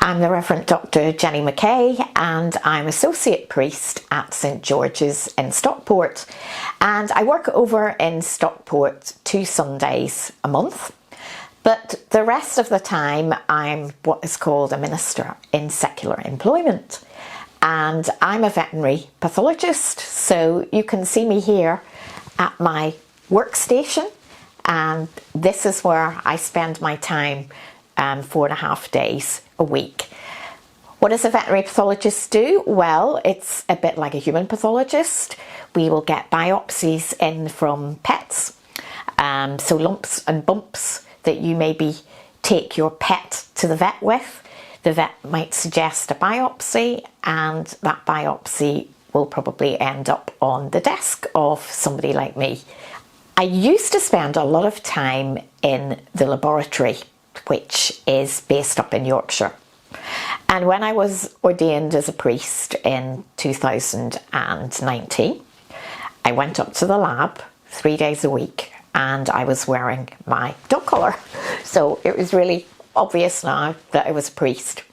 I'm the Reverend Dr. Jenny McKay and I'm Associate Priest at St George's in Stockport, and I work over in Stockport 2 Sundays a month, but the rest of the time I'm what is called a minister in secular employment, and I'm a veterinary pathologist, so you can see me here at my workstation, and this is where I spend my time 4.5 days a week. What does a veterinary pathologist do? Well, it's a bit like a human pathologist. We will get biopsies in from pets, so lumps and bumps that you maybe take your pet to the vet with. The vet might suggest a biopsy, and that biopsy will probably end up on the desk of somebody like me. I used to spend a lot of time in the laboratory, which is based up in Yorkshire. And when I was ordained as a priest in 2019, I went up to the lab 3 days a week and I was wearing my dog collar. So it was really obvious now that I was a priest.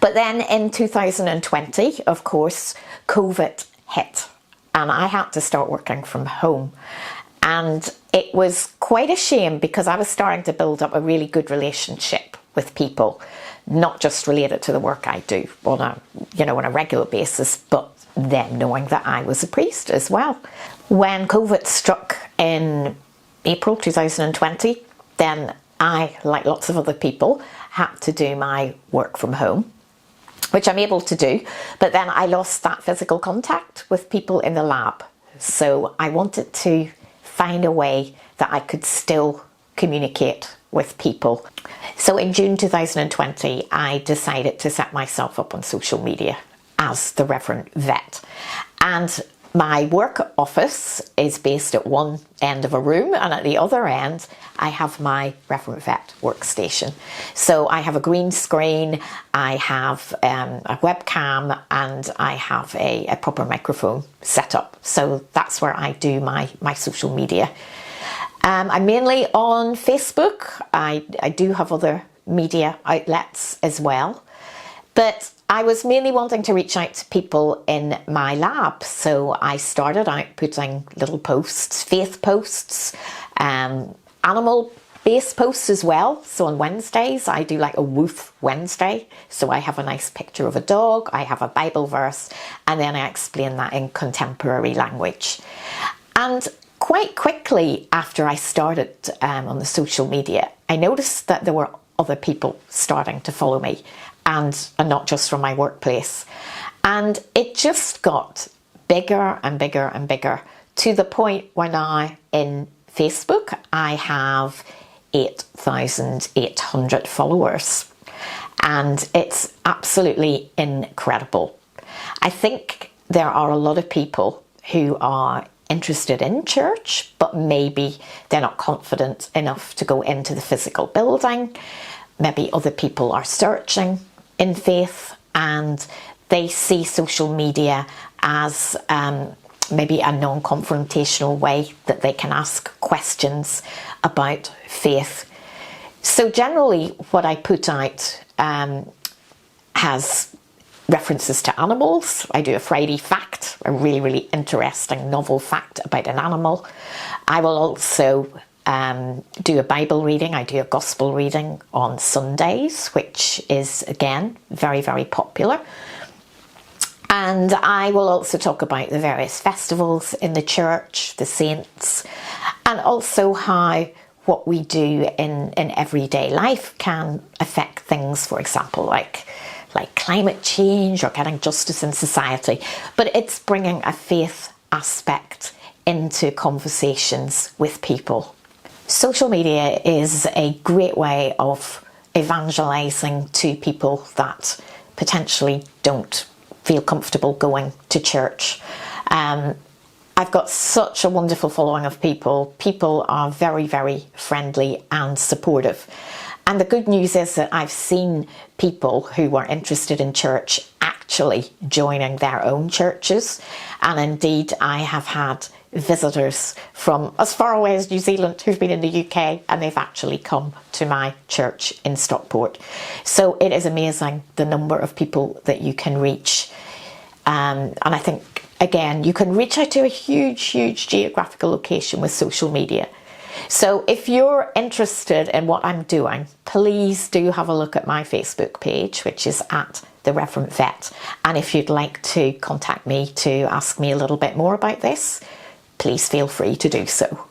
But then in 2020, of course, COVID hit and I had to start working from home. And it was quite a shame because I was starting to build up a really good relationship with people, not just related to the work I do on a regular basis, but them knowing that I was a priest as well. When COVID struck in April 2020, then I, like lots of other people, had to do my work from home, which I'm able to do, but then I lost that physical contact with people in the lab. So I wanted to find a way that I could still communicate with people. So in June 2020, I decided to set myself up on social media as the Revd Vet. And my work office is based at one end of a room, and at the other end, I have my Revd Vet workstation. So I have a green screen, I have a webcam, and I have a proper microphone set up. So that's where I do my social media. I'm mainly on Facebook. I do have other media outlets as well, but I was mainly wanting to reach out to people in my lab. So I started out putting little posts, faith posts, animal-based posts as well. So on Wednesdays, I do like a Woof Wednesday. So I have a nice picture of a dog, I have a Bible verse, and then I explain that in contemporary language. And quite quickly after I started on the social media, I noticed that there were other people starting to follow me, and not just from my workplace. And it just got bigger and bigger and bigger, to the point where now in Facebook I have 8,800 followers, and it's absolutely incredible. I think there are a lot of people who are interested in church, but maybe they're not confident enough to go into the physical building. Maybe other people are searching in faith and they see social media as maybe a non-confrontational way that they can ask questions about faith. So generally what I put out has references to animals. I do a Friday fact, a really, really interesting novel fact about an animal. I will also do a Bible reading. I do a gospel reading on Sundays, which is again very, very popular. And I will also talk about the various festivals in the church, the saints, and also how what we do in everyday life can affect things, for example, like climate change or getting justice in society. But it's bringing a faith aspect into conversations with people. Social media is a great way of evangelizing to people that potentially don't feel comfortable going to church. I've got such a wonderful following of people. People are very, very friendly and supportive. And the good news is that I've seen people who were interested in church actually joining their own churches. And indeed, I have had visitors from as far away as New Zealand who've been in the UK, and they've actually come to my church in Stockport. So it is amazing the number of people that you can reach. And I think, again, you can reach out to a huge geographical location with social media. So if you're interested in what I'm doing, please do have a look at my Facebook page, which is at the Revd Vet. And if you'd like to contact me to ask me a little bit more about this, please feel free to do so.